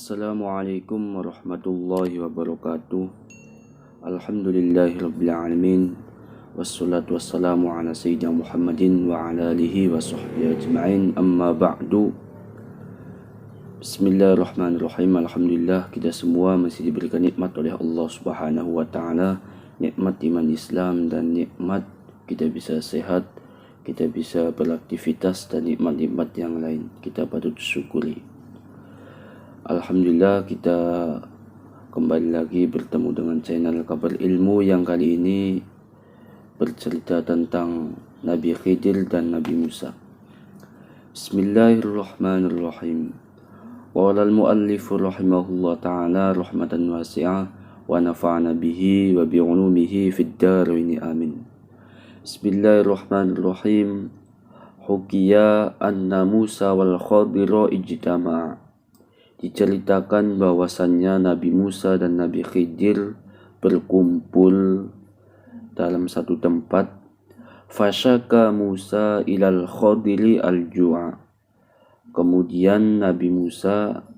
Assalamualaikum warahmatullahi wabarakatuh. Alhamdulillahirabbil alamin. Wassalatu wassalamu ala sayyidina Muhammadin wa ala alihi wa sahbihi ajma'in. Amma ba'du. Bismillahirrahmanirrahim. Alhamdulillah, kita semua masih diberikan nikmat oleh Allah Subhanahu wa taala, nikmat iman Islam dan nikmat kita bisa sehat, kita bisa beraktivitas dan nikmat-nikmat yang lain. Kita patut syukuri. Alhamdulillah, kita kembali lagi bertemu dengan channel Kabar Ilmu yang kali ini bercerita tentang Nabi Khidir dan Nabi Musa. Bismillahirrahmanirrahim. Qala al-muallif rahimahullah ta'ala rahmatan wasi'ah wa nafa'ana bihi wa bi'ulumihi fid darain amin. Bismillahirrahmanirrahim. Hukiya anna Musa wal Khadira ijtama'a. Diceritakan bahwasannya Nabi Musa dan Nabi Khidir berkumpul dalam satu tempat. Fasyaka Musa ilal Khadiri al-ju'a. Kemudian Nabi Musa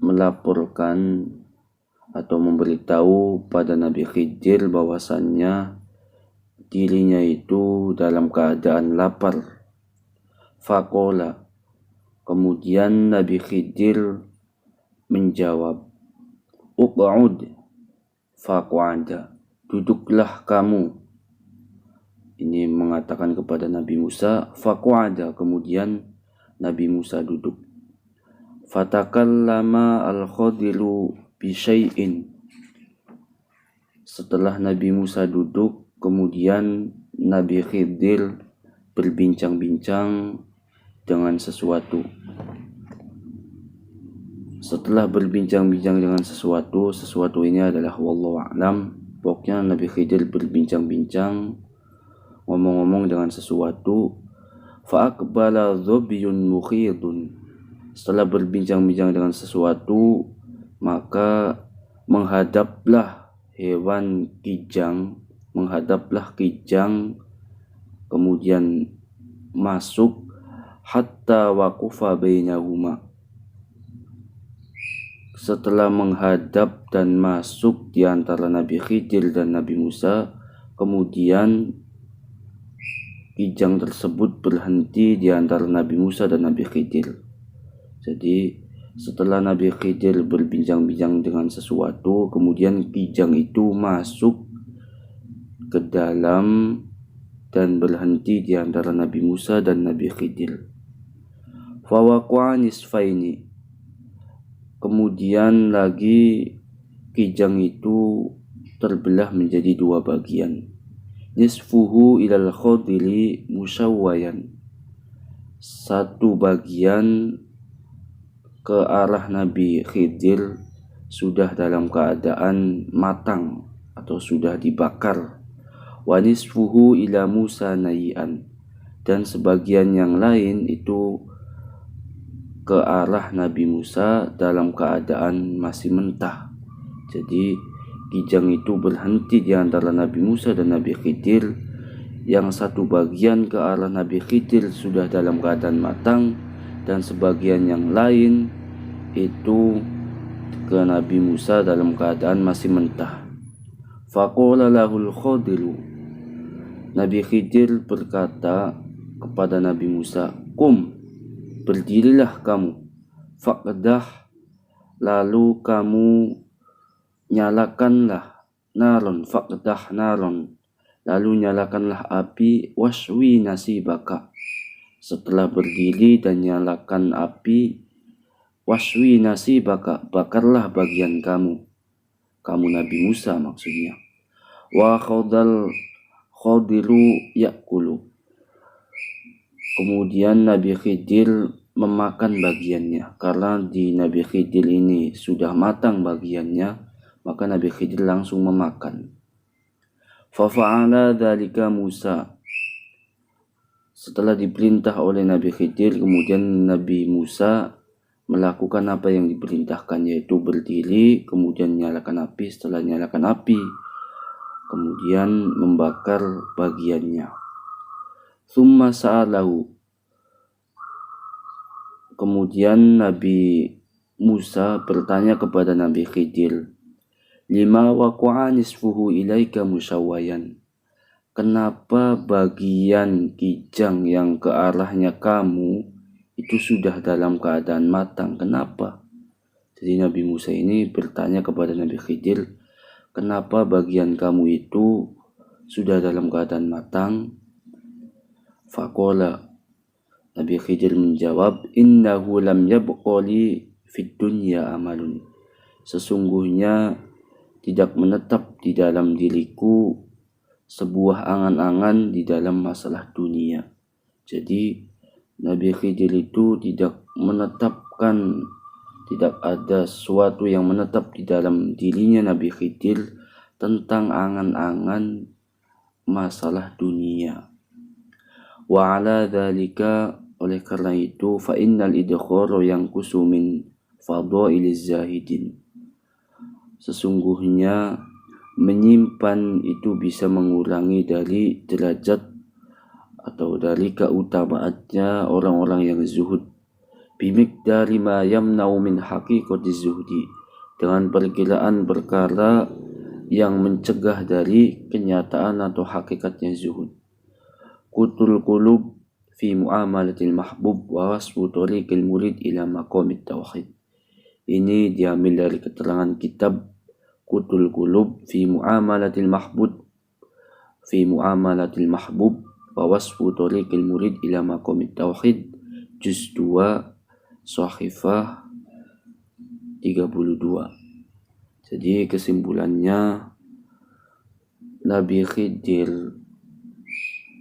melaporkan atau memberitahu pada Nabi Khidir bahwasannya dirinya itu dalam keadaan lapar. Faqala. Kemudian Nabi Khidir menjawab, uq'ud faq'ada, duduklah kamu. Ini mengatakan kepada Nabi Musa, faq'ada, kemudian Nabi Musa duduk. Fatakallama al-Khadiru bisyai'in. Setelah Nabi Musa duduk, kemudian Nabi Khidir berbincang-bincang dengan sesuatu. Setelah berbincang-bincang dengan sesuatu ini adalah wallahu a'lam. Pokoknya Nabi Khidir berbincang-bincang, ngomong-ngomong dengan sesuatu. Fa'aqbala dhobiyun mukhidun. Setelah berbincang-bincang dengan sesuatu, maka menghadaplah kijang, kemudian masuk hatta waqufa bainahuma. Setelah menghadap dan masuk di antara Nabi Khidir dan Nabi Musa, kemudian kijang tersebut berhenti di antara Nabi Musa dan Nabi Khidir. Jadi setelah Nabi Khidir berbincang-bincang dengan sesuatu, kemudian kijang itu masuk ke dalam dan berhenti di antara Nabi Musa dan Nabi Khidir. Fawaqa'a nisfaini. Kemudian lagi kijang itu terbelah menjadi dua bagian. Nisfuhu ilal Khadiri musawwayan. Satu bagian ke arah Nabi Khidir sudah dalam keadaan matang atau sudah dibakar. Wa nisfuhu ila Musa nayi'an. Dan sebagian yang lain itu ke arah Nabi Musa dalam keadaan masih mentah. Jadi kijang itu berhenti di antara Nabi Musa dan Nabi Khidir. Yang satu bagian ke arah Nabi Khidir sudah dalam keadaan matang, dan sebagian yang lain itu ke Nabi Musa dalam keadaan masih mentah. Faqala lahul Khadiru. Nabi Khidir berkata kepada Nabi Musa, kum, berdirilah kamu. Faqdah, lalu kamu nyalakanlah naron. Faqdah naron, lalu nyalakanlah api. Waswi nasibaka. Setelah berdiri dan nyalakan api, waswi nasibaka, bakarlah bagian kamu. Kamu Nabi Musa maksudnya. Wa khadal khadiru yakulu. Kemudian Nabi Khidir memakan bagiannya. Karena di Nabi Khidir ini sudah matang bagiannya, maka Nabi Khidir langsung memakan. Fafa'ala dzalika Musa. Setelah diperintah oleh Nabi Khidir, kemudian Nabi Musa melakukan apa yang diperintahkan, yaitu berdiri, kemudian nyalakan api. Setelah nyalakan api, kemudian membakar bagiannya. Summa sa'alahu. Kemudian Nabi Musa bertanya kepada Nabi Khidir, lima waqa'a nisfuhu ilaika musawwayan. Kenapa bagian kijang yang ke arahnya kamu itu sudah dalam keadaan matang? Kenapa? Jadi Nabi Musa ini bertanya kepada Nabi Khidir, kenapa bagian kamu itu sudah dalam keadaan matang? Faqala, Nabi Khidir menjawab, innahu lam yabqali fid dunya amalun. Sesungguhnya tidak menetap di dalam diriku sebuah angan-angan di dalam masalah dunia. Jadi Nabi Khidir itu tidak menetapkan, tidak ada sesuatu yang menetap di dalam dirinya Nabi Khidir tentang angan-angan masalah dunia. Wa ala dzalika, oleh karena itu, fa innal idkhara yanqusu min fadailiz zahidin. Sesungguhnya menyimpan itu bisa mengurangi dari derajat atau dari keutamaannya orang-orang yang zuhud. Bimiqdari ma yamna'u min haqiqati zuhdi, dengan perkiraan perkara yang mencegah dari kenyataan atau hakikatnya zuhud. Qutul qulub fi muamalatil mahbub wa wasfu tariqil murid ila maqamit tauhid. Ini diambil dari keterangan kitab Qutul Qulub fi muamalatil mahbub wa wasfu tariqil murid ila maqamit tauhid, juz 2 Shahifah 32. Jadi kesimpulannya, Nabi Khidir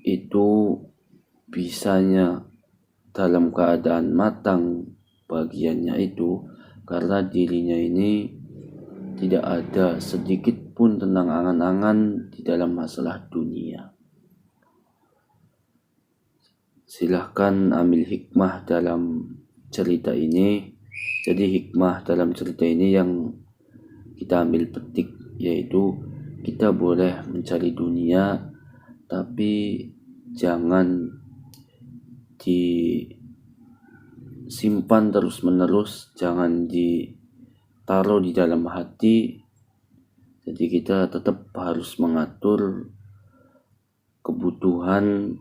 itu bisanya dalam keadaan matang bagiannya itu karena dirinya ini tidak ada sedikit pun tentang angan-angan di dalam masalah dunia. Silahkan ambil hikmah dalam cerita ini. Jadi hikmah dalam cerita ini yang kita ambil petik, yaitu kita boleh mencari dunia, tapi jangan disimpan terus-menerus, jangan ditaruh di dalam hati. Jadi kita tetap harus mengatur kebutuhan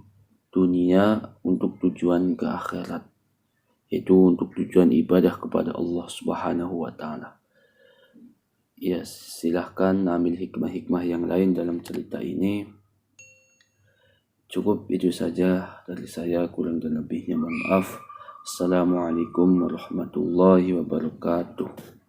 dunia untuk tujuan ke akhirat, yaitu untuk tujuan ibadah kepada Allah Subhanahu wa Ta'ala. Ya, silahkan ambil hikmah-hikmah yang lain dalam cerita ini. Cukup itu saja dari saya, kurang dan lebihnya mohon maaf. Assalamualaikum warahmatullahi wabarakatuh.